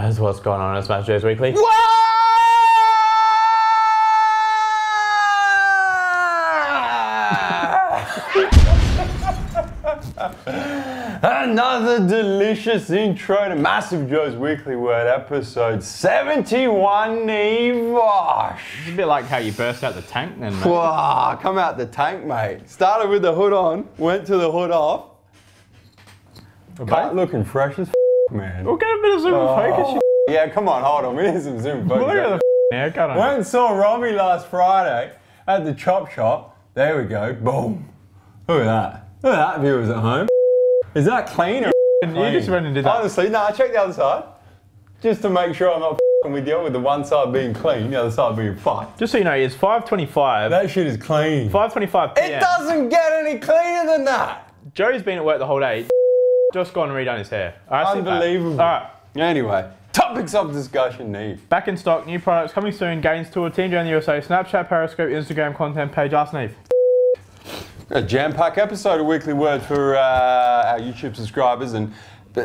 guys, what's going on? It's MassiveJoes Weekly. Another delicious intro to MassiveJoes Weekly Word, episode 71, Neve. It's a bit like how you burst out the tank then, mate. Wow, come out the tank, mate. Started with the hood on, went to the hood off. Cut looking fresh as man. We'll get a bit of zoom and focus. Yeah, come on, hold on. We need some zoom focus. Look at the haircut on. Went and saw Robbie last Friday at the chop shop. There we go. Boom. Look at that. Look at that, viewers at home. Is that clean or clean? You just went and did that. Honestly, no, I checked the other side. Just to make sure I'm not with you with the one side being clean, the other side being fucked. Just so you know, it's 5:25. That shit is clean. 5:25 p.m. It doesn't get any cleaner than that. Joe's been at work the whole day. Just gone and redone his hair. Unbelievable. All right. Anyway, topics of discussion, Neve. Back in stock, new products coming soon. GAINZ Tour, Team MassiveJoes in the USA, Snapchat, Periscope, Instagram content page. AskNeve. A jam-packed episode of Weekly Word for our YouTube subscribers, and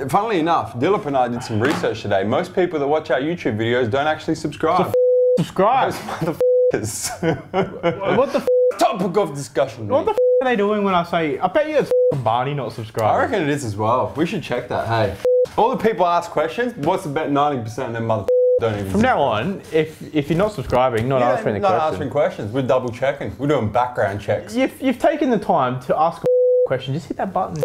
funnily enough, Dilip and I did some research today. Most people that watch our YouTube videos don't actually subscribe. Subscribe. Those motherfuckers. What the Topic of discussion. What the are they doing when I say, I bet you it's Barney not subscribed. I reckon it is as well. We should check that, hey. All the people ask questions, what's the bet 90% of them motherfuckers don't even From now on, if you're not subscribing, not answering the question. Not answering questions, we're double checking. We're doing background checks. You've taken the time to ask a question, just hit that button.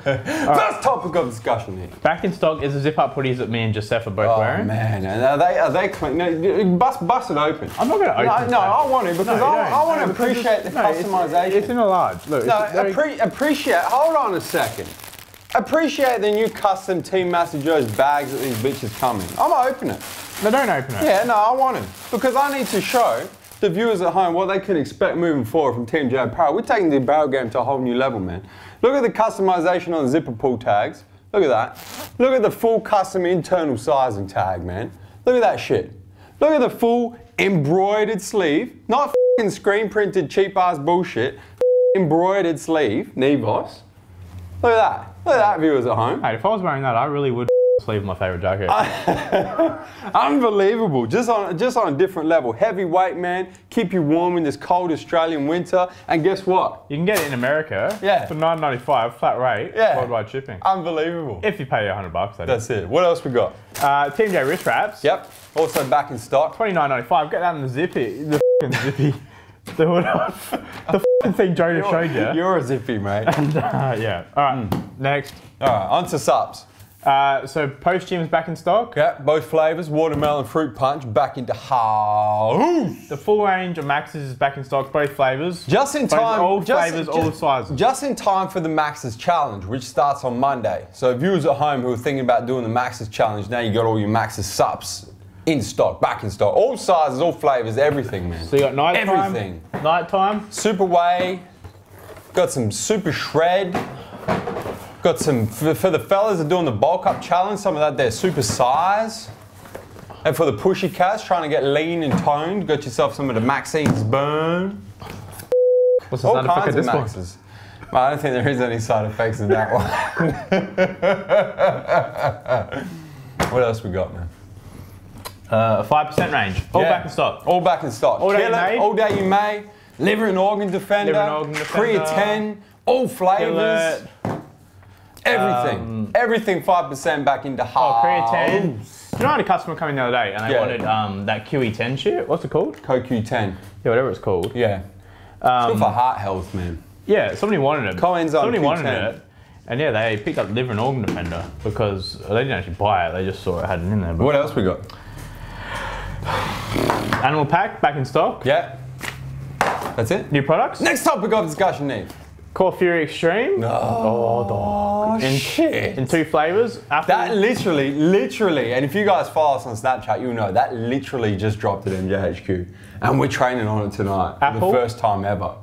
First topic of discussion here. Back in stock is the zip-up hoodies that me and Joseph are both wearing. Oh man, are they clean? No, bust it open. I'm not going to open it. No, I want to because I want to appreciate the customization. It's in a large. Look, appreciate. Hold on a second. Appreciate the new custom Team MassiveJoes bags that these bitches come in. I'm gonna open it. No, don't open it. Yeah, no, I want it because I need to show the viewers at home what they can expect moving forward from Team J Apparel. We're taking the apparel game to a whole new level, man. Look at the customization on the zipper pull tags. Look at that. Look at the full custom internal sizing tag, man. Look at that shit. Look at the full embroidered sleeve. Not f***ing screen printed cheap ass bullshit. Embroidered sleeve. Nevos. Look at that. Look at that, viewers at home. Hey, if I was wearing that, I really would sleeve my favourite jacket. Unbelievable. Just on a different level. Heavyweight, man. Keep you warm in this cold Australian winter. And guess what? You can get it in America for $9.95 flat rate, worldwide shipping. Unbelievable. If you pay $100, that's it. What else we got? Team J wrist wraps. Yep. Also back in stock. $29.95. Get that in the zippy. The f***ing zippy. The hood off. The f***ing thing Joe just showed you. You're a zippy, mate. And yeah. All right. Next. All right. On to subs. So Post Gym's back in stock. Yeah, both flavours, watermelon, fruit punch, back into house. The full range of Maxes is back in stock, both flavours. Just in time. All flavours, all sizes. Just in time for the Maxes Challenge, which starts on Monday. So viewers at home who are thinking about doing the Maxes Challenge, now you got all your Maxes subs in stock, back in stock. All sizes, all flavours, everything, man. So you got nighttime. Everything. Nighttime. Super whey. Got some super shred. Got some, for the fellas that are doing the bulk up challenge, some of that there super size. And for the pushy cats trying to get lean and toned, got yourself some of the Maxine's Burn. What's the all sound effect kinds of of this Maxes. Well, I don't think there is any side effects in that one. What else we got, man? A 5% range. All back in stock. All back in stock. All day you may. All day you may. Liver and organ defender. Liver and organ defender. Creatine. All flavours. Everything. Everything 5% back into half. Oh, creatine. You know, I had a customer come in the other day and they wanted that QE10 shit. What's it called? CoQ10. Yeah, whatever it's called. Yeah. It's good for heart health, man. Yeah, somebody wanted it. Coenzyme somebody Q10. wanted it. And yeah, they picked up liver and organ defender because they didn't actually buy it. They just saw it had it in there. But what else we got? Animal Pack back in stock. Yeah. That's it. New products. Next topic of discussion, Neve. Core Fury Extreme. Oh, shit. In 2 flavours. That literally, and if you guys follow us on Snapchat, you'll know that literally just dropped at MJHQ. And we're training on it tonight for the first time ever.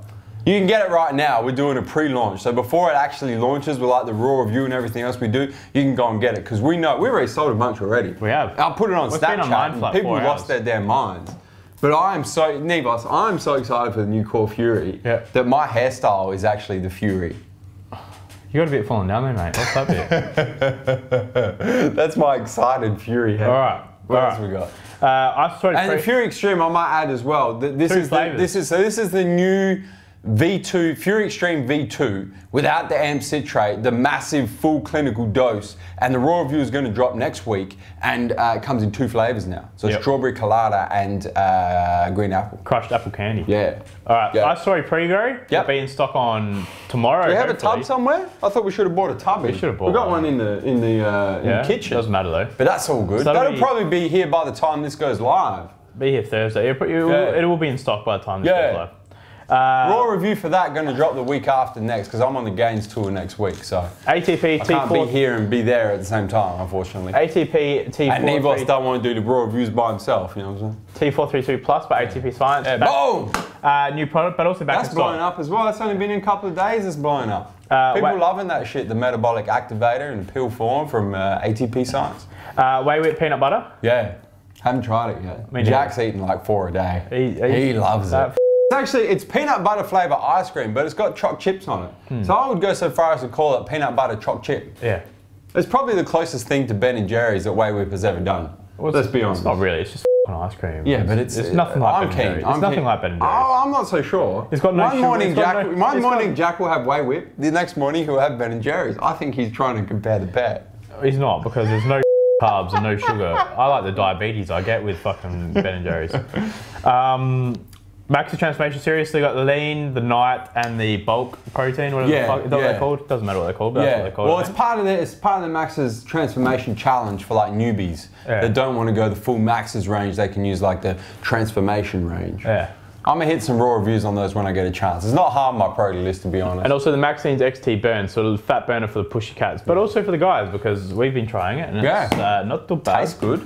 You can get it right now. We're doing a pre-launch. So before it actually launches with like the raw review and everything else we do, you can go and get it. Because we know, we've already sold a bunch already. We have. I'll put it on Snapchat and like people lost their damn minds. But I'm so excited for the new Core Fury that my hairstyle is actually the Fury. You got a bit falling down there, mate. What's up here? That's my excited Fury head. All right. What else we got? And the Fury Extreme, I might add as well. This is the new V2 Fury Extreme V2 without the amp citrate, the massive full clinical dose, and the raw review is going to drop next week, and it comes in 2 flavors now. So strawberry colada and green apple. Crushed apple candy. Yeah. All right. Ice Story Pre-Grow will be in stock on tomorrow. Do we have a tub somewhere? I thought we should have bought a tub. We should have bought. We got one in the kitchen. Doesn't matter though. But that's all good. So that'll probably be here by the time this goes live. Be here Thursday. It will be in stock by the time this goes live. Raw review for that going to drop the week after next because I'm on the GAINZ Tour next week. So ATP I can't be here and be there at the same time, unfortunately. ATP T432. And Neve don't want to do the raw reviews by himself. You know what I'm saying? T432 Plus by ATP Science. Boom! New product, but also back That's blowing up as well. That's only been in a couple of days. It's blowing up. People loving that shit. The metabolic activator in pill form from ATP Science. Whey whip peanut butter. Yeah. Haven't tried it yet. Jack's eating like 4 a day. He loves it. It's peanut butter flavour ice cream, but it's got choc chips on it. So I would go so far as to call it peanut butter choc chip. Yeah. It's probably the closest thing to Ben & Jerry's that Whey Whip has ever done. Well, let's be honest. It's not really, it's just ice cream. Yeah, but it's nothing like Ben & Jerry's. It's nothing like Ben & Jerry's. Oh, I'm not so sure. It's got no One morning Jack will have Whey Whip, the next morning he'll have Ben & Jerry's. I think he's trying to compare the pair. He's not, because there's no carbs and no sugar. I like the diabetes I get with fucking Ben & Jerry's. Max's Transformation Series, they got the lean, the night, and the bulk protein, whatever the fuck they're called. Doesn't matter what they're called, but that's what they're called. Well, it's part of the Max's Transformation Challenge for like newbies that don't want to go the full Max's range. They can use like the Transformation range. Yeah. I'm going to hit some raw reviews on those when I get a chance. It's not hard on my priority list, to be honest. And also the Maxine's XT Burn, sort of fat burner for the pushy cats, but also for the guys, because we've been trying it, and it's not too bad. Tastes good.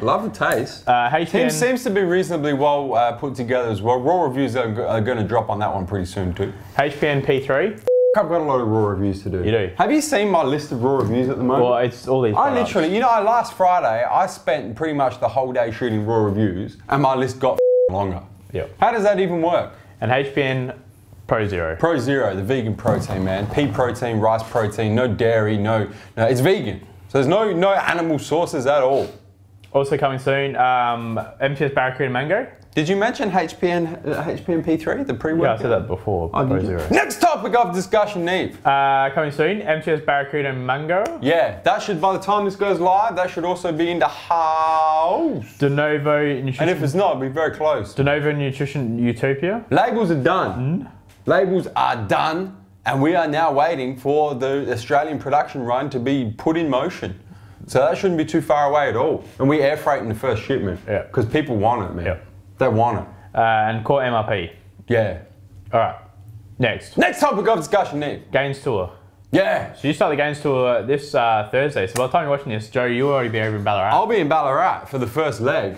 Love the taste. HPN seems to be reasonably well put together as well. Raw reviews are going to drop on that one pretty soon too. HPN P3. I've got a lot of raw reviews to do. You do? Have you seen my list of raw reviews at the moment? Well, it's all these products. Last Friday, I spent pretty much the whole day shooting raw reviews, and my list got longer. Yep. How does that even work? And HPN Pro Zero. Pro Zero, the vegan protein, man. Pea protein, rice protein, no dairy, no, it's vegan. So there's no animal sources at all. Also coming soon, MTS Barracuda Mango. Did you mention HPN P3, the pre-workout? Yeah, I said that before. Pro Zero. Next topic of discussion, Neve. Coming soon, MTS Barracuda Mango. Yeah, that should, by the time this goes live, that should also be in the house. De Novo Nutrition. And if it's not, it'll be very close. De Novo Nutrition Utopia. Labels are done. Labels are done, and we are now waiting for the Australian production run to be put in motion. So that shouldn't be too far away at all. And we air freight in the first shipment. Yeah. Because people want it, man. Yeah. They want it. And core MRP. Yeah. All right. Next topic of discussion, Neve. GAINZ Tour. Yeah. So you start the GAINZ Tour this Thursday. So by the time you're watching this, Joe, you'll already be over in Ballarat. I'll be in Ballarat for the first leg.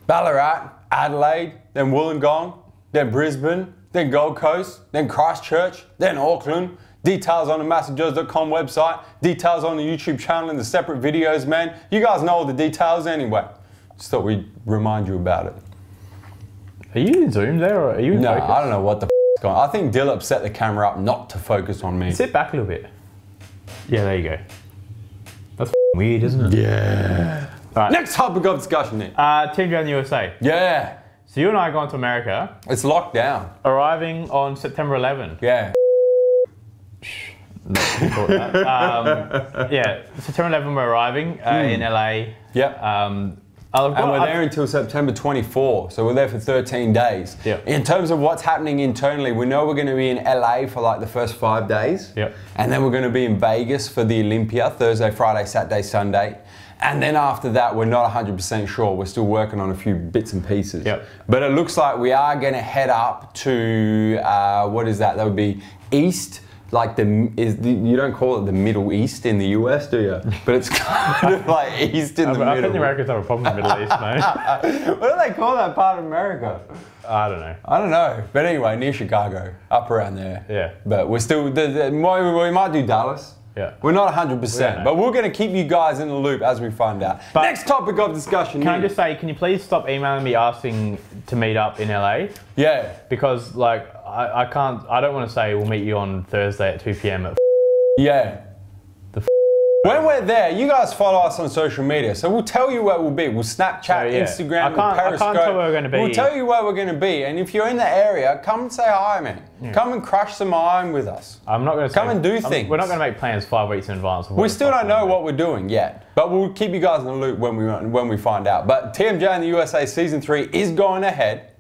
Ballarat, Adelaide, then Wollongong, then Brisbane, then Gold Coast, then Christchurch, then Auckland. Details on the MassiveJoes.com website, details on the YouTube channel and the separate videos, man. You guys know all the details anyway. Just thought we'd remind you about it. Are you in Zoom there, or are you in focus? I don't know what the f***'s going on. I think Dillip set the camera up not to focus on me. Sit back a little bit. Yeah, there you go. That's weird, isn't it? Yeah. All right. Next topic of discussion, Nick. Team Joe in the USA. Yeah. So you and I are going to America. It's locked down. Arriving on September 11th. Yeah. Yeah, September 11th we're arriving in LA. Yep. And we're there until September 24, so we're there for 13 days. Yep. In terms of what's happening internally, we know we're going to be in LA for like the first 5 days. Yep. And then we're going to be in Vegas for the Olympia, Thursday, Friday, Saturday, Sunday. And then after that, we're not 100% sure. We're still working on a few bits and pieces. Yep. But it looks like we are going to head up to, what is that? That would be East. Like you don't call it the Middle East in the US, do you? But it's kind of like East in the middle. I think the Americans have a problem with the Middle East, mate. What do they call that part of America? I don't know. I don't know. But anyway, near Chicago, up around there. Yeah. But we're still, we might do Dallas. Yeah. We're not 100%, but we're going to keep you guys in the loop as we find out. But next topic of discussion. Can I just say, can you please stop emailing me asking to meet up in LA? Yeah. Because like I don't want to say we'll meet you on Thursday at 2 p.m. at Yeah. When we're there, you guys follow us on social media, so we'll tell you where we'll be. We'll Snapchat, Instagram, Periscope. I can't tell where we're going to be. We'll tell you where we're going to be, and if you're in the area, come and say hi, man. Yeah. Come and crush some iron with us. I'm not going to come and do things. We're not going to make plans 5 weeks in advance. We still don't know what we're doing yet, but we'll keep you guys in the loop when we find out. But TMJ in the USA Season 3 is going ahead,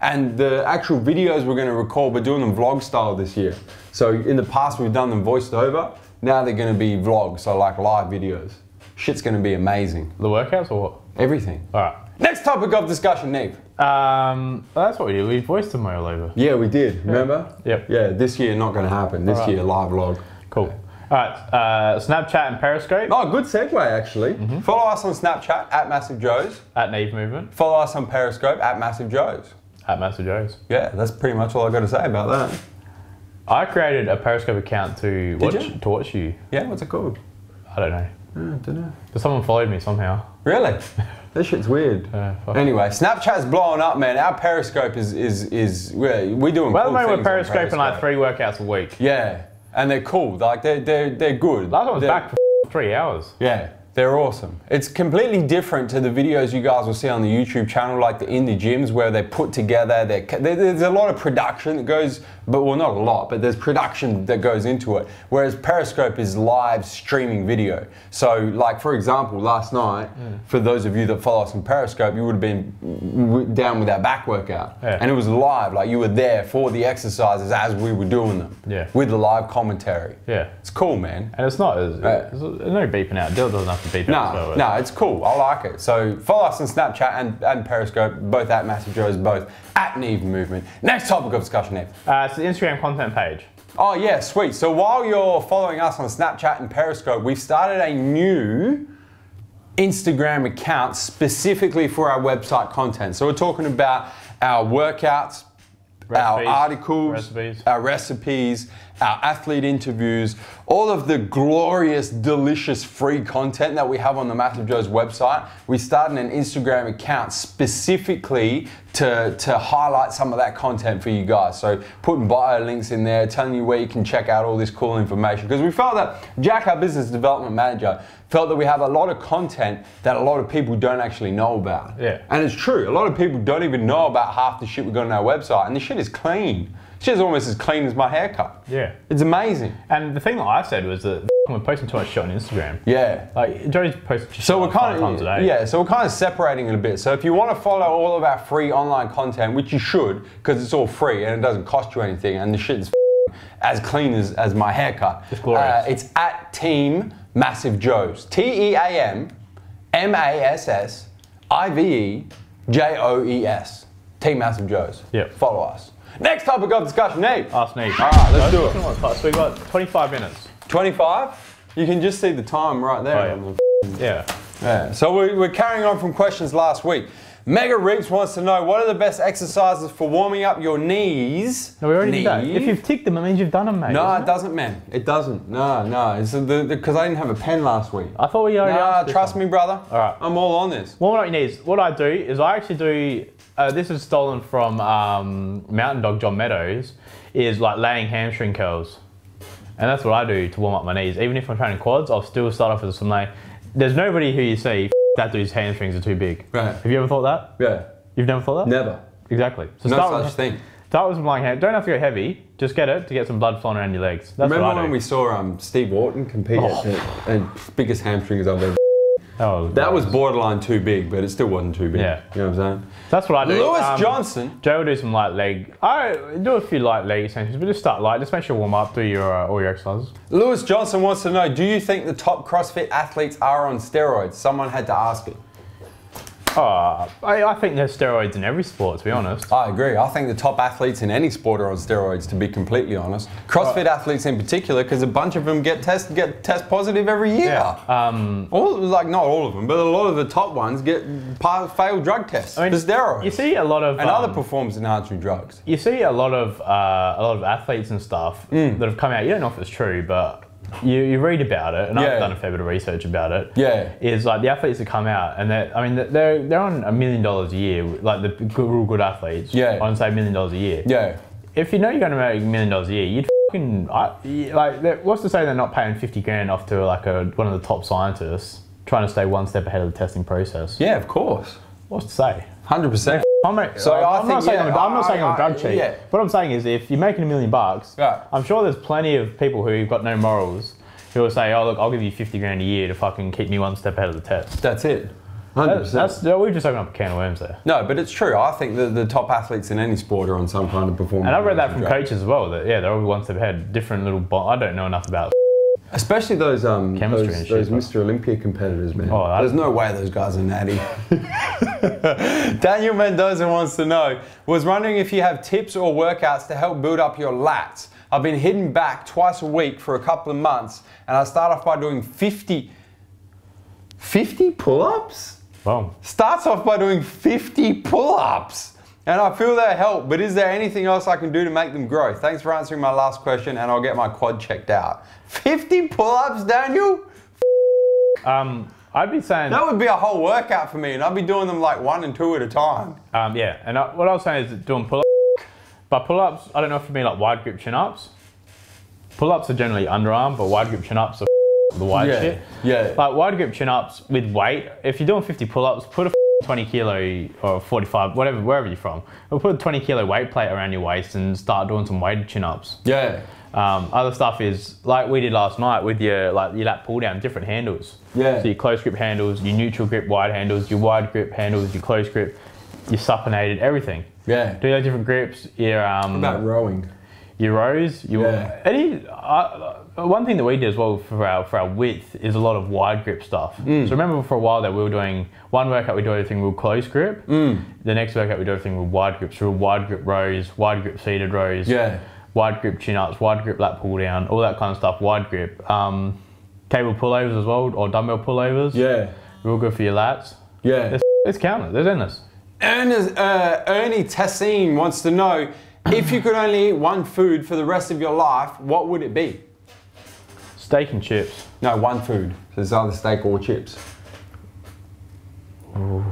and the actual videos we're going to record, we're doing them vlog style this year. So in the past, we've done them voiced over. Now they're going to be vlogs, so like live videos. Shit's going to be amazing. The workouts or what? Everything. All right. Next topic of discussion, Neve. Well, that's what we did. We voiced them all over. Yeah, we did. Remember? Yep. Yeah, this year not going to happen. This year, live vlog. Cool. All right, Snapchat and Periscope. Oh, good segue, actually. Follow us on Snapchat, at MassiveJoes. At Neve Movement. Follow us on Periscope, at MassiveJoes. At MassiveJoes. Yeah, that's pretty much all I got to say about that. I created a Periscope account to watch you. Yeah, what's it called? I don't know. I don't know. But someone followed me somehow. Really? That shit's weird. Anyway, Snapchat's blowing up, man. Our Periscope is we're doing well, cool things. We're Periscoping like 3 workouts a week. Yeah, and they're cool. Like they're good. Last one was back for 3 hours. Yeah. They're awesome. It's completely different to the videos you guys will see on the YouTube channel, like in the gyms where they're put together. There's a lot of production that goes, well, not a lot, but there's production that goes into it. Whereas Periscope is live streaming video. So, like for example, last night, for those of you that follow us on Periscope, you would have been down with our back workout, and it was live. Like you were there for the exercises as we were doing them, with the live commentary. Yeah, it's cool, man. And it's not there's no beeping out. Dill doesn't have to beep out. No, it's cool. I like it. So follow us on Snapchat and Periscope, both at MassiveJoes, both at Neve Movement. Next topic of discussion, Neve. It's the Instagram content page. Oh yeah, sweet. So while you're following us on Snapchat and Periscope, we've started a new Instagram account specifically for our website content. So we're talking about our workouts, our articles, our recipes, our athlete interviews, all of the glorious, delicious free content that we have on the MassiveJoes website. We started an Instagram account specifically to highlight some of that content for you guys. So putting bio links in there, telling you where you can check out all this cool information. Because we felt that Jack, our business development manager, felt that we have a lot of content that a lot of people don't actually know about. Yeah. And it's true. A lot of people don't even know about half the shit we got on our website. And the shit is clean. Shit's almost as clean as my haircut. Yeah. It's amazing. And the thing that I said was that we're posting too much shit on Instagram. Yeah. Like, Joey's posting shit so we're kind 5 times a day. Yeah, so we're kind of separating it a bit. So if you want to follow all of our free online content, which you should, because it's all free and it doesn't cost you anything, and the shit is as clean as my haircut. It's glorious. It's at Team MassiveJoes. TeamMassiveJoes. Team MassiveJoes. Yep. Follow us. Next topic of discussion, Neve. Ask Neve. All right, let's do it. So we've got 25 minutes. 25? You can just see the time right there. Oh, yeah. So we're carrying on from questions last week. Mega Reaps wants to know, what are the best exercises for warming up your knees? No, we already did that. If you've ticked them, it means you've done them, mate. No, it doesn't, man. It doesn't. No. It's because I didn't have a pen last week. I thought we already asked trust me, brother. All right. I'm all on this. Warming up your knees. What I do is I actually do, this is stolen from Mountain Dog John Meadows, is like laying hamstring curls. And that's what I do to warm up my knees. Even if I'm training quads, I'll still start off with some laying. There's nobody who you see, that dude's hamstrings are too big. Right. Have you ever thought that? Yeah. You've never thought that? Never. Exactly. So no such thing. Start with some lying hand. Don't have to go heavy. Just get it to get some blood flowing around your legs. That's Remember what I do. when we saw Steve Wharton compete at biggest hamstrings I've ever. That was borderline too big, but it still wasn't too big. Yeah. You know what I'm saying? That's what I do. Lewis Johnson. Joe will do some light leg. I do a few light leg extensions, but just start light. Just make sure you warm up, do your all your exercises. Lewis Johnson wants to know, do you think the top CrossFit athletes are on steroids? Someone had to ask it. I think there's steroids in every sport, to be honest. I agree. I think the top athletes in any sport are on steroids, to be completely honest. CrossFit athletes in particular, because a bunch of them get test positive every year. Yeah. Not all of them, but a lot of the top ones get failed drug tests for steroids. You see a lot of and other performance-enhancing drugs. You see a lot of athletes and stuff that have come out. You don't know if it's true, but you read about it, and I've done a fair bit of research about it. Yeah, is like the athletes that come out, and they're on $1 million a year, like the real good athletes. Yeah, on say $1 million a year. Yeah, if you know you're going to make $1 million a year, you'd what's to say they're not paying 50 grand off to like one of the top scientists trying to stay one step ahead of the testing process? Yeah, of course. What's to say? 100%. I'm not saying I'm a drug cheat. Yeah. What I'm saying is, if you're making $1 million, yeah. I'm sure there's plenty of people who've got no morals who will say, "Oh, look, I'll give you 50 grand a year to fucking keep me one step ahead of the test." That's it. 100%. We've just opened up a can of worms there. No, but it's true. I think that the top athletes in any sport are on some kind of performance. And I've read that from coaches as well. That they're all one step ahead. Different little. I don't know enough about. Especially those chemistry those Mr. Olympia competitors, man. Oh, there's no way those guys are natty. Daniel Mendoza wants to know, was wondering if you have tips or workouts to help build up your lats. I've been hitting back twice a week for a couple of months, and I start off by doing 50 pull-ups? Wow. Starts off by doing 50 pull-ups. And I feel they help, but is there anything else I can do to make them grow? Thanks for answering my last question, and I'll get my quad checked out. 50 pull-ups, Daniel? I'd be saying... That would be a whole workout for me, and I'd be doing them like 1 and 2 at a time. Yeah, and what I was saying is doing pull-ups. But pull-ups, I don't know if you mean like wide grip chin-ups. Pull-ups are generally underarm, but wide grip chin-ups are the wide shit. Yeah. Like wide grip chin-ups with weight, if you're doing 50 pull-ups, put a 20 kilo or 45, whatever, wherever you're from. We'll put a 20 kilo weight plate around your waist and start doing some weighted chin-ups. Yeah. Other stuff is like we did last night with your lat pull down, different handles. Yeah. So your close grip handles, your neutral grip wide handles, your wide grip handles, your close grip, your supinated, everything. Yeah. Do those different grips. Your what about rowing? Your rows. One thing that we did as well for our width is a lot of wide grip stuff. So remember for a while that we were doing one workout, we do everything with close grip. The next workout we do everything with wide grip. So wide grip rows, wide grip seated rows, wide grip chin ups, wide grip lat pull down, all that kind of stuff. Wide grip, cable pullovers as well, or dumbbell pullovers. Yeah, real good for your lats. Yeah, it's counted. There's endless. Ernie Tessin wants to know, if you could only eat one food for the rest of your life, what would it be? Steak and chips. No, one food. So it's either steak or chips. Ooh,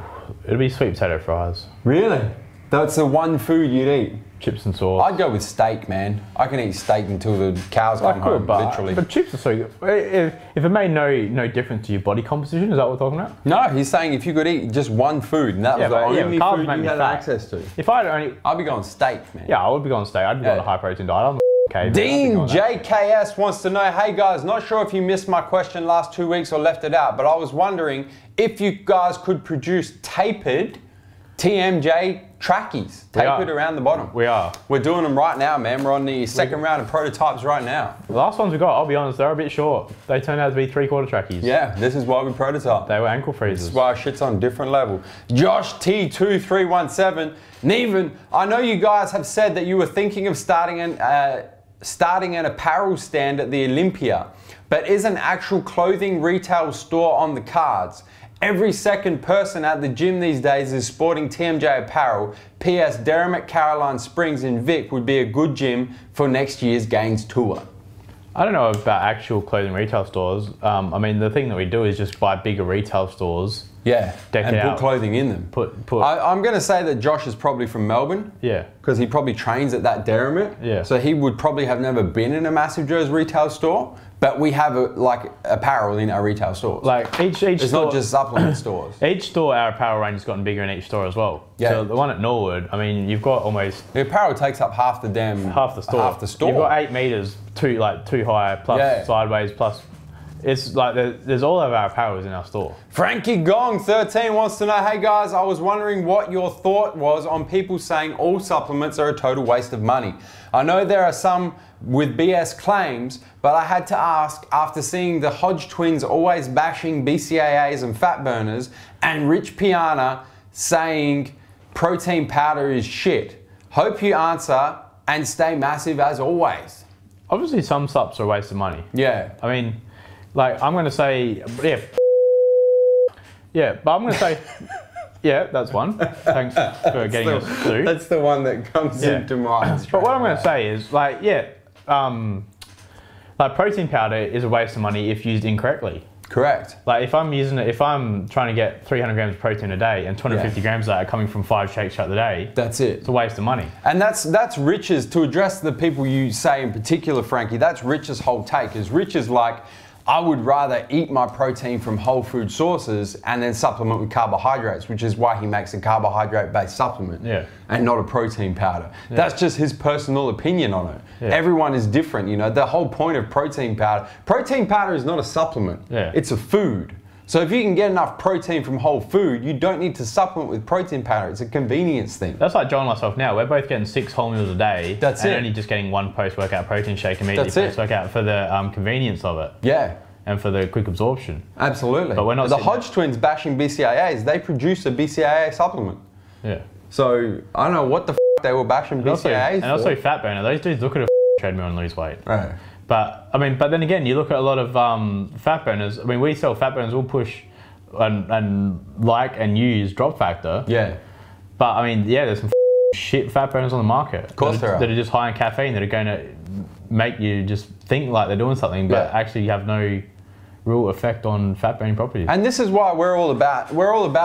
it'd be sweet potato fries. Really? That's the one food you'd eat? Chips and sauce. I'd go with steak, man. I can eat steak until the cows come home, literally. But chips are so good. If it made no difference to your body composition, is that what we're talking about? No, he's saying if you could eat just one food and that was the only food you had access to. If I'd be going steak, man. Yeah, I would be going steak. I'd be going a high protein diet. Dean JKS wants to know, hey guys, not sure if you missed my question last 2 weeks or left it out, but I was wondering if you guys could produce tapered TMJ trackies, tapered around the bottom. We are. We're doing them right now, man. We're on the second round of prototypes right now. The last ones we got, I'll be honest, they're a bit short. They turned out to be 3/4 trackies. Yeah, this is why we prototype. They were ankle freezers. This is why shit's on a different level. Josh T2317, Neve, I know you guys have said that you were thinking of starting an apparel stand at the Olympia, but is an actual clothing retail store on the cards? Every second person at the gym these days is sporting TMJ apparel. P.S. Durham at Caroline Springs in Vic would be a good gym for next year's GAINZ Tour. I don't know about actual clothing retail stores. I mean, the thing that we do is just buy bigger retail stores. Yeah, and put clothing in them. I'm going to say that Josh is probably from Melbourne. Yeah. Because he probably trains at that Derrimut. Yeah. So he would probably have never been in a MassiveJoes retail store, but we have apparel in our retail stores. Like each store. It's not just supplement stores. Each store, our apparel range has gotten bigger in each store as well. Yeah. So the one at Norwood, I mean, you've got almost... The apparel takes up half the store. Half the store. You've got 8 meters, too high, plus sideways, plus... It's like there's all of our apparel in our store. Frankie Gong 13 wants to know, hey guys, I was wondering what your thought was on people saying all supplements are a total waste of money. I know there are some with BS claims, but I had to ask after seeing the Hodge twins always bashing BCAAs and fat burners and Rich Piana saying protein powder is shit. Hope you answer and stay massive as always. Obviously some subs are a waste of money. Yeah. I mean, like, I'm going to say, yeah, but I'm going to say, yeah, that's one. Thanks for getting us through. That's the one that comes into mind. But what I'm going to say is, like, like protein powder is a waste of money if used incorrectly. Correct. Like if I'm using it, if I'm trying to get 300 grams of protein a day and 250 grams of that are coming from 5 shakes throughout the day, that's it. It's a waste of money. And that's Rich's, to address the people you say in particular, Frankie, that's Rich's whole take. Is Rich is like, I would rather eat my protein from whole food sources and then supplement with carbohydrates, which is why he makes a carbohydrate-based supplement and not a protein powder. That's just his personal opinion on it. Everyone is different, you know. The whole point of protein powder is not a supplement. It's a food. So if you can get enough protein from whole food, you don't need to supplement with protein powder. It's a convenience thing. That's like John and myself now. We're both getting 6 whole meals a day. That's it. And only just getting 1 post-workout protein shake immediately post-workout for the convenience of it. Yeah. And for the quick absorption. Absolutely. But we're not the Hodge twins bashing BCAAs, they produce a BCAA supplement. Yeah. So I don't know what the f they were bashing BCAAs and also fat burner. Those dudes look at a treadmill and lose weight. Right. But I mean, but then again, you look at a lot of fat burners. I mean, we sell fat burners. We'll push and use drop factor. Yeah. But I mean, yeah, there's some shit fat burners on the market. Of course there are. That are just high in caffeine that are going to make you just think like they're doing something, but actually have no real effect on fat burning properties. And this is why we're all about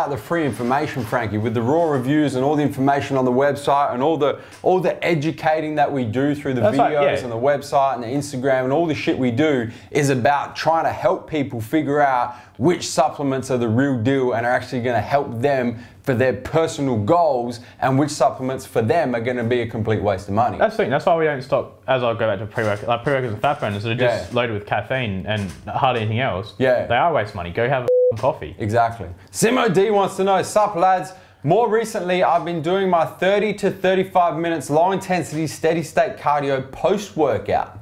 the free information, Frankie, with the raw reviews and all the information on the website and all the educating that we do through the videos and the website and the Instagram, and all the shit we do is about trying to help people figure out which supplements are the real deal and are actually going to help them for their personal goals, and which supplements for them are going to be a complete waste of money. That's the thing. That's why we don't stock, as I'll go back to pre-workouts, like pre-workouts and fat burners that are just loaded with caffeine and hardly anything else. Yeah. They are waste money. Go have a coffee. Exactly. Simo D wants to know, sup lads, more recently I've been doing my 30 to 35 minutes low intensity steady state cardio post-workout.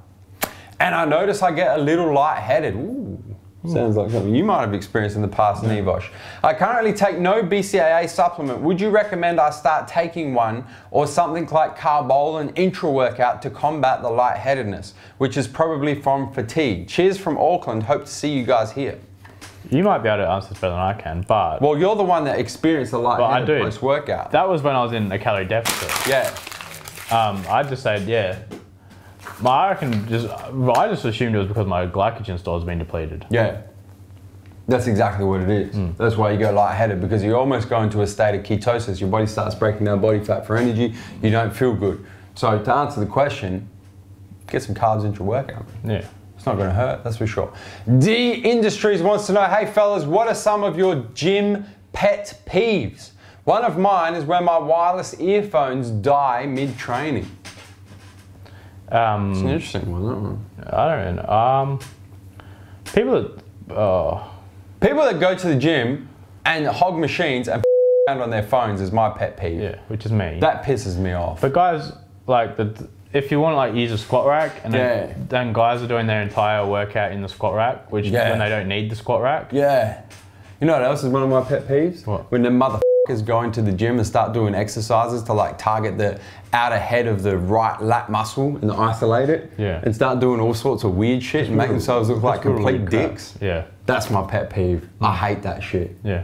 And I notice I get a little lightheaded. Ooh. Sounds like something you might have experienced in the past, Neve. I currently take no BCAA supplement. Would you recommend I start taking one, or something like Carbolin intra-workout to combat the lightheadedness, which is probably from fatigue? Cheers from Auckland. Hope to see you guys here. You might be able to answer this better than I can, but... Well, you're the one that experienced the lightheaded post-workout. That was when I was in a calorie deficit. Yeah. I just said, I just assumed it was because my glycogen stores been depleted. Yeah. That's exactly what it is. That's why you go lightheaded, because you almost go into a state of ketosis. Your body starts breaking down body fat for energy. You don't feel good. So to answer the question, get some carbs into your workout. Yeah. It's not going to hurt, that's for sure. D Industries wants to know, hey fellas, what are some of your gym pet peeves? One of mine is when my wireless earphones die mid-training. It's an interesting one, that one. I don't know. People that go to the gym and hog machines and around on their phones is my pet peeve. Yeah, which is me. That pisses me off. But guys, like, if you want to like use a squat rack, and then guys are doing their entire workout in the squat rack, which when they don't need the squat rack. Yeah. You know what else is one of my pet peeves? What? When the motherfuckers go into the gym and start doing exercises to like target the outer head of the right lat muscle and isolate it. Yeah. And start doing all sorts of weird shit and make themselves look like complete dicks. Yeah. That's my pet peeve. I hate that shit. Yeah.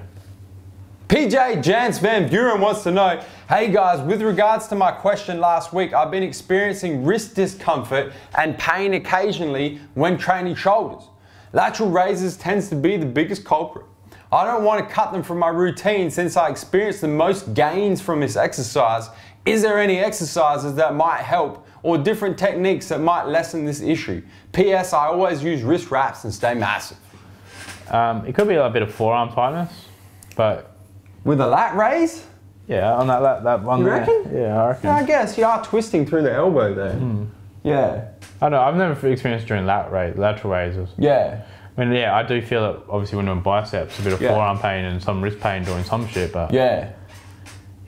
PJ Jans Van Buren wants to know, hey guys, with regards to my question last week, I've been experiencing wrist discomfort and pain occasionally when training shoulders. Lateral raises tends to be the biggest culprit. I don't want to cut them from my routine since I experience the most gains from this exercise. Is there any exercises that might help, or different techniques that might lessen this issue? P.S. I always use wrist wraps and stay massive. It could be a bit of forearm tightness, but... With a lat raise? Yeah, on that one you there. Reckon? Yeah, I reckon. Yeah, I guess you are twisting through the elbow there. Yeah. I don't know, I've never experienced during lateral raises. Yeah. I mean, I do feel it, obviously, when doing biceps, a bit of forearm pain and some wrist pain doing some shit, but... Yeah,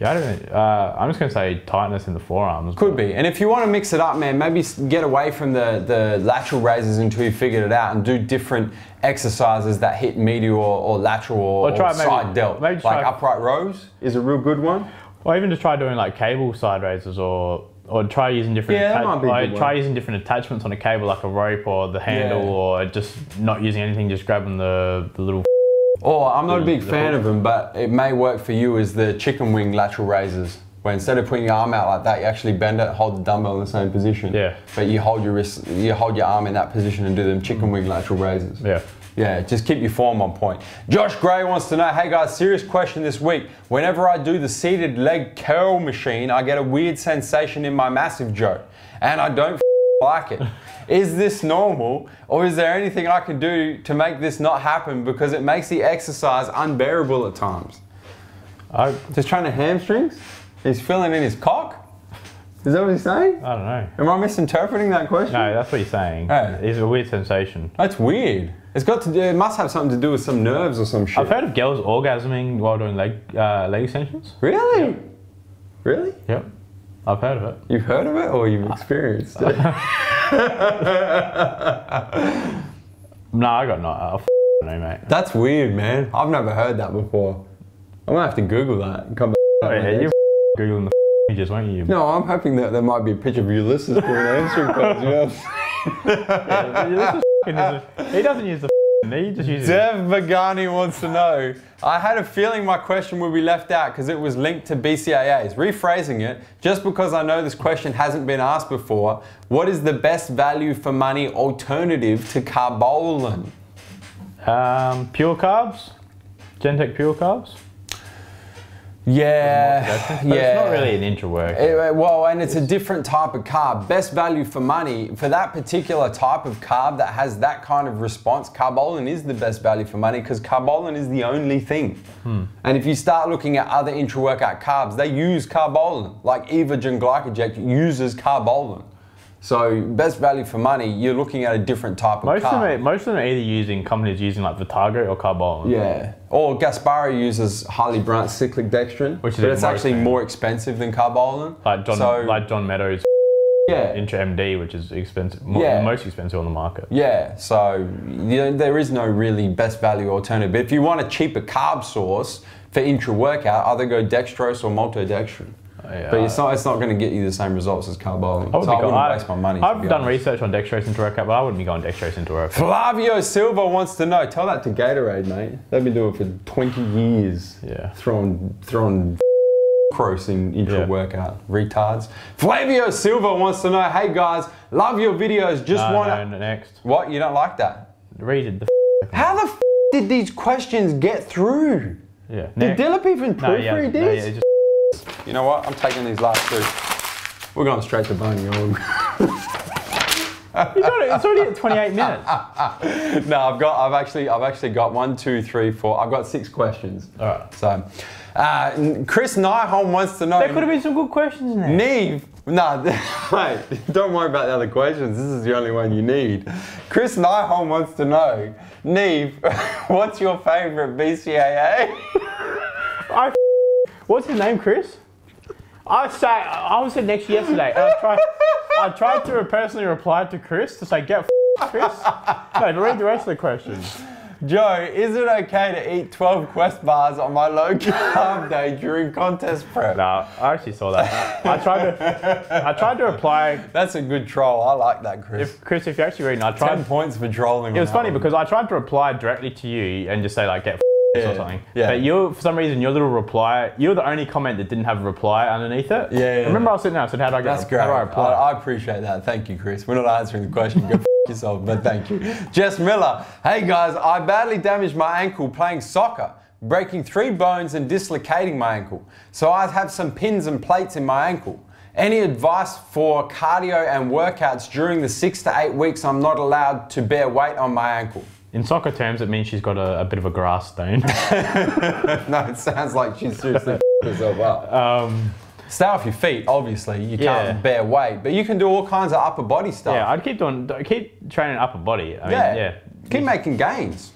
I don't know. I'm just going to say tightness in the forearms. Could be. And if you want to mix it up, man, maybe get away from the lateral raises until you figured it out and do different exercises that hit medial or lateral or side delt. Maybe like upright rows is a real good one. Or even just try doing like cable side raises or try using different using different attachments on a cable, like a rope or the handle, or just not using anything, just grabbing the little... Or I'm not a big fan of them, but it may work for you, is the chicken wing lateral raises, where instead of putting your arm out like that, you actually bend it, hold the dumbbell in the same position. Yeah. But you hold your wrist, you hold your arm in that position and do them chicken wing lateral raises. Yeah. Yeah, just keep your form on point. Josh Gray wants to know, hey guys, serious question this week. Whenever I do the seated leg curl machine, I get a weird sensation in my MassiveJoe, and I don't like it. Is this normal, or is there anything I can do to make this not happen, because it makes the exercise unbearable at times? Just trying to hamstrings? He's filling in his cock? Is that what he's saying? I don't know. Am I misinterpreting that question? No, that's what he's saying. Hey. It's a weird sensation. That's weird. It must have something to do with some nerves or some shit. I've heard of girls orgasming while doing leg extensions. Really? Yep. Really? Yep. I've heard of it. You've heard of it, or you've experienced it? No, I got not. I don't know, mate. That's weird, man. I've never heard that before. I'm gonna have to Google that and come back. Oh, yeah, you're Googling the images, won't you? No, I'm hoping that there might be a picture of Ulysses doing hamstring curls, you know? He doesn't use the he just uses Dev Vagani wants to know, I had a feeling my question would be left out because it was linked to BCAAs. Rephrasing it, just because I know this question hasn't been asked before, what is the best value for money alternative to carbolin? Pure carbs? Gentech pure carbs? Yeah, but it's not really an intra-workout. Well, and it's a different type of carb. Best value for money, for that particular type of carb that has that kind of response, carbolin is the best value for money because carbolin is the only thing. And if you start looking at other intra-workout carbs, they use carbolin. Like Evogen Glycoject uses carbolin. So best value for money, you're looking at a different type of carb. Most of them are either using companies using like Vitago or carbolin. Yeah, or Gasparo uses highly branched cyclic dextrin, but it's actually more expensive than carbolin. Like John Meadows. Yeah. Intra MD, which is expensive, the most expensive on the market. Yeah, so there is no really best value alternative. But if you want a cheaper carb source for intra workout, either go dextrose or maltodextrin. Yeah, but it's not going to get you the same results as carbolin. So I wouldn't waste my money. I've done research on dextrose into workout, but I wouldn't be going dextrose into workout. Flavio Silva wants to know. Tell that to Gatorade, mate. They've been doing it for 20 years. Yeah. Throwing cross in intra workout. Retards. Flavio Silva wants to know. Hey guys, love your videos. Next. What? You don't like that? Read it. How the did these questions get through? Yeah. Did Dilip even proofread this? You know what? I'm taking these last two. We're going straight to bone, you know. It's already at 28 minutes. No, I've actually got 1, 2, 3, 4. I've got 6 questions. All right. So, Chris Nyholm wants to know. There could have been some good questions in there. Neve. No, wait. Don't worry about the other questions. This is the only one you need. Chris Nyholm wants to know, Neve, what's your favorite BCAA? What's his name, Chris? I was sitting next to you yesterday, and I tried to personally reply to Chris to say, get Chris. No, to read the rest of the questions. Joe, is it okay to eat 12 Quest bars on my low carb day during contest prep? No, I actually saw that. I tried to reply. That's a good troll. I like that, Chris. Chris, if you're actually reading, I tried. 10 points for trolling. It was funny because I tried to reply directly to you and just say like, get or something. Yeah. But for some reason, your little reply, you're the only comment that didn't have a reply underneath it. Yeah. Remember I was sitting there, I said, how do I get Great. How do I reply? I appreciate that. Thank you, Chris. We're not answering the question. Go yourself, but thank you. Jess Miller. Hey guys, I badly damaged my ankle playing soccer, breaking 3 bones and dislocating my ankle. So I have some pins and plates in my ankle. Any advice for cardio and workouts during the 6 to 8 weeks I'm not allowed to bear weight on my ankle? In soccer terms, it means she's got a bit of a grass stone. No, it sounds like she's seriously herself up. Stay off your feet, obviously. You can't bear weight, but you can do all kinds of upper body stuff. Yeah, I'd keep training upper body. I mean, keep making gains.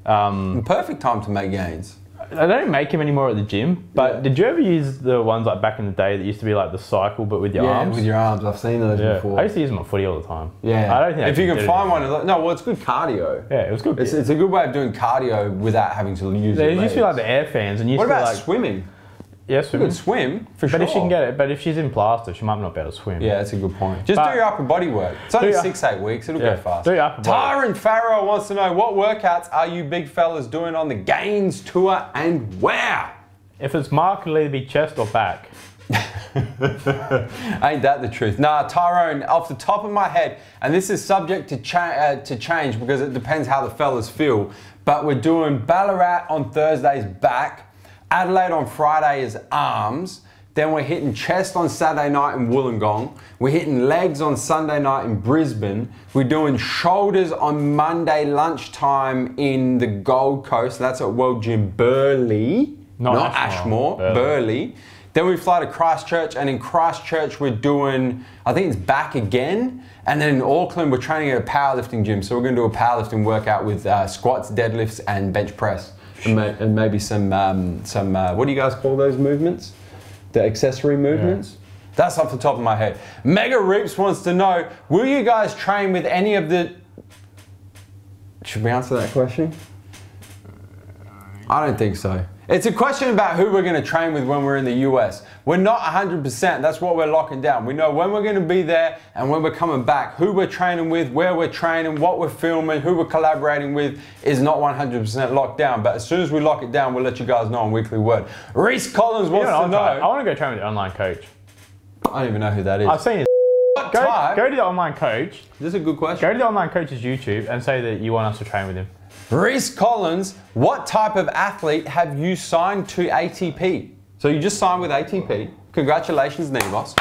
Perfect time to make gains. I don't make him anymore at the gym, but did you ever use the ones like back in the day that used to be like the cycle but with your arms? Yeah, with your arms. I've seen those before. I used to use them on footy all the time. Yeah. I don't think if you can find one of those. No, well, it's good cardio. Yeah, it was good. It's a good way of doing cardio without having to use your legs. There used to be like the air fans. And what about swimming? Yeah, swimming. You could swim, for sure. But if she can get it, but if she's in plaster, she might not be able to swim. Yeah, that's a good point. Just do your upper body work. It's only 6-8 weeks, it'll go fast. Do your upper body. Tyron Farrow wants to know, what workouts are you big fellas doing on the GAINZ Tour and where? If it's markedly, it'd be chest or back. Ain't that the truth? Nah, Tyrone, off the top of my head, and this is subject to change because it depends how the fellas feel, but we're doing Ballarat on Thursday's back, Adelaide on Friday is arms, then we're hitting chest on Saturday night in Wollongong, we're hitting legs on Sunday night in Brisbane, we're doing shoulders on Monday lunchtime in the Gold Coast, that's at World Gym Burleigh, not Ashmore, Burleigh. Then we fly to Christchurch, and in Christchurch we're doing, I think it's back again, and then in Auckland we're training at a powerlifting gym, so we're going to do a powerlifting workout with squats, deadlifts and bench press, and maybe some what do you guys call those movements? The accessory movements? Yeah. That's off the top of my head. Mega Reaps wants to know, will you guys train with any of the... Should we answer that question? I don't think so. It's a question about who we're going to train with when we're in the US. We're not 100%, that's what we're locking down. We know when we're going to be there and when we're coming back. Who we're training with, where we're training, what we're filming, who we're collaborating with is not 100% locked down. But as soon as we lock it down, we'll let you guys know on Weekly Word. Reese Collins wants to know... I want to go train with the online coach. I don't even know who that is. I've seen it. Go to the online coach. This is a good question. Go to the online coach's YouTube and say that you want us to train with him. Reese Collins, what type of athlete have you signed to ATP? So you just signed with ATP. Congratulations, Neve.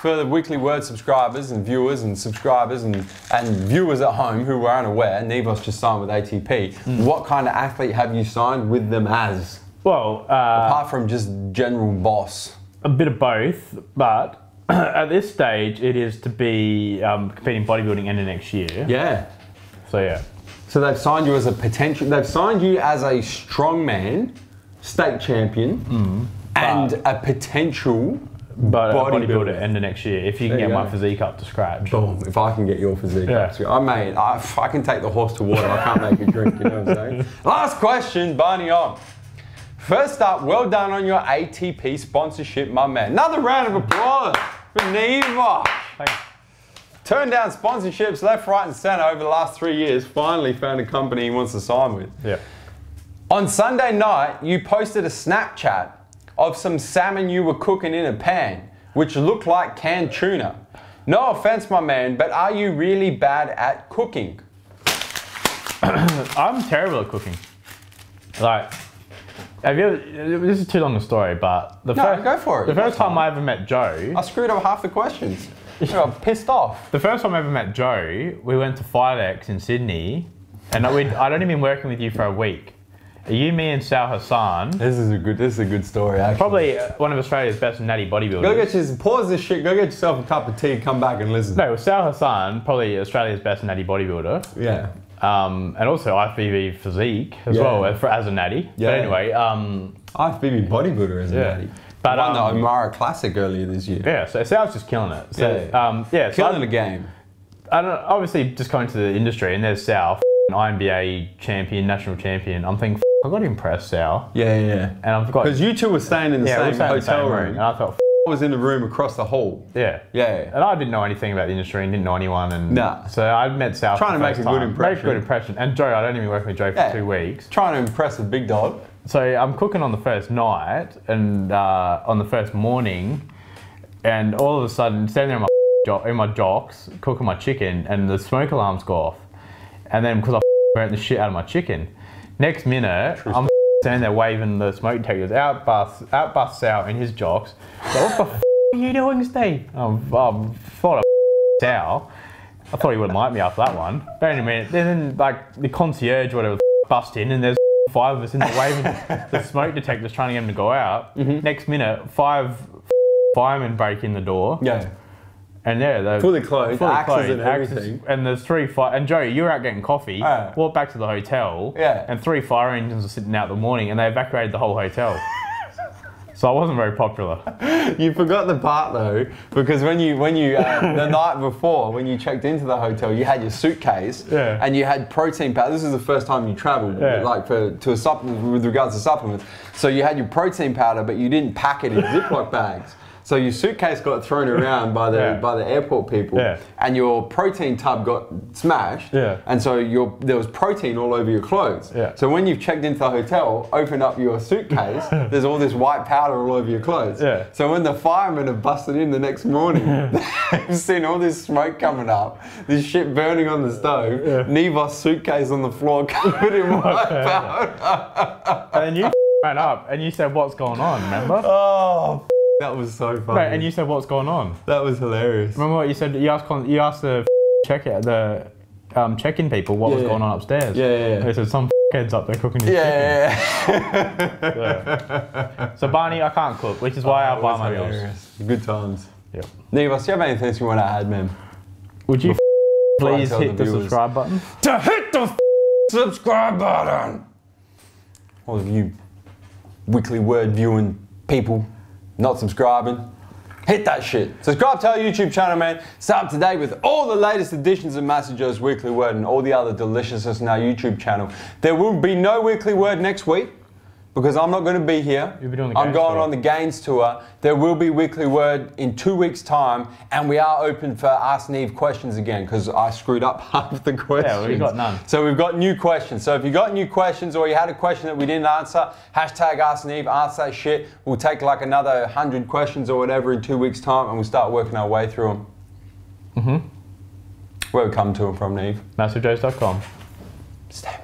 For the Weekly Word subscribers and viewers and subscribers and viewers at home who were unaware, Neve just signed with ATP. What kind of athlete have you signed with them as? Well, apart from just general boss. A bit of both, but at this stage it is to be competing bodybuilding end of next year. Yeah. So yeah. So they've signed you as a potential, they've signed you as a strongman, state champion, and a potential bodybuilder end of next year, if you can get my physique up to scratch. Boom, if I can get your physique up to scratch. I can take the horse to water, I can't make it drink, you know what I'm saying? Last question, Barney on. First up, well done on your ATP sponsorship, my man. Another round of applause for Neve. Thanks. Turned down sponsorships left, right and centre over the last 3 years, finally found a company he wants to sign with. Yeah. On Sunday night, you posted a Snapchat of some salmon you were cooking in a pan, which looked like canned tuna. No offense, my man, but are you really bad at cooking? I'm terrible at cooking. Like, have you ever, this is too long a story, but go for it. The first time I ever met Joe, I screwed up half the questions. I got pissed off. The first time I ever met Joe, we went to 5X in Sydney, and I'd only been working with you for a week. You, me, and Sal Hassan. This is a good story. Actually. Probably one of Australia's best natty bodybuilders. Go get pause this shit. Go get yourself a cup of tea. Come back and listen. No, Sal Hassan, probably Australia's best natty bodybuilder. Yeah. And also IFBB physique as well as a natty. Yeah. But anyway, IFBB bodybuilder as a natty. But won the Omara Classic earlier this year. Yeah, so Sal's just killing it. So killing the game. I don't obviously just going to the industry and there's Sal, INBA champion, national champion. I'm thinking, I got to impress Sal. Yeah. And I forgot because you two were staying in the same hotel room. And I thought, I was in the room across the hall. Yeah. And I didn't know anything about the industry and didn't know anyone. And so I met Sal. Trying to make a good impression. Very good impression. And Joe, I'd only been working with Joe for 2 weeks. Trying to impress the big dog. So I'm cooking on the first night and on the first morning, and all of a sudden, standing there in my jocks, cooking my chicken, and the smoke alarms go off. And then because I burnt the shit out of my chicken, next minute I'm standing there waving the smoke detectors out bust Sal in his jocks. So what the are you doing, Steve? I thought Sal. I thought he wouldn't like me after that one. But in a minute, then like the concierge or whatever bust in, and there's 5 of us in the waving the smoke detectors trying to get him to go out. Next minute, 5 firemen break in the door. Yeah. And they're fully clothed, axes and everything. And there's 3 fire. And Joe, you were out getting coffee. Walked back to the hotel. Yeah. And 3 fire engines were sitting out in the morning, and they evacuated the whole hotel. So I wasn't very popular. You forgot the part though, because when you the night before when you checked into the hotel, you had your suitcase and you had protein powder. This is the first time you travelled, like with regards to supplements. So you had your protein powder, but you didn't pack it in Ziploc bags. So your suitcase got thrown around by the airport people, and your protein tub got smashed, and so there was protein all over your clothes. So when you've checked into the hotel, opened up your suitcase, there's all this white powder all over your clothes. So when the firemen have busted in the next morning, they've seen all this smoke coming up, this shit burning on the stove, Neve's suitcase on the floor covered in white powder. And you ran up and you said, what's going on, remember? Oh, that was so funny. Right, and you said, what's going on? That was hilarious. Remember what you said? You asked the check-in people what was going on upstairs. They said some heads up there cooking your chicken. So Barney, I can't cook, which is why I buy my meals. Good times. Neve, do you have anything else you want to add, man? Would you please hit the subscribe button? To hit the subscribe button! All of you weekly word viewing people not subscribing, hit that shit. Subscribe to our YouTube channel, man. Stay up to date with all the latest editions of MassiveJoes Weekly Word and all the other deliciousness in our YouTube channel. There will be no Weekly Word next week because I'm not going to be here. You'll be doing the I'm going tour. on the GAINZ Tour. There will be Weekly Word in 2 weeks' time, and we are open for AskNeve questions again because I screwed up half the questions. Yeah, we got none. So we've got new questions. So if you got new questions or you had a question that we didn't answer, hashtag AskNeve, ask that shit. We'll take like another 100 questions or whatever in 2 weeks' time, and we'll start working our way through them. Where we come to them from, Neve? MassiveJoes.com. Stay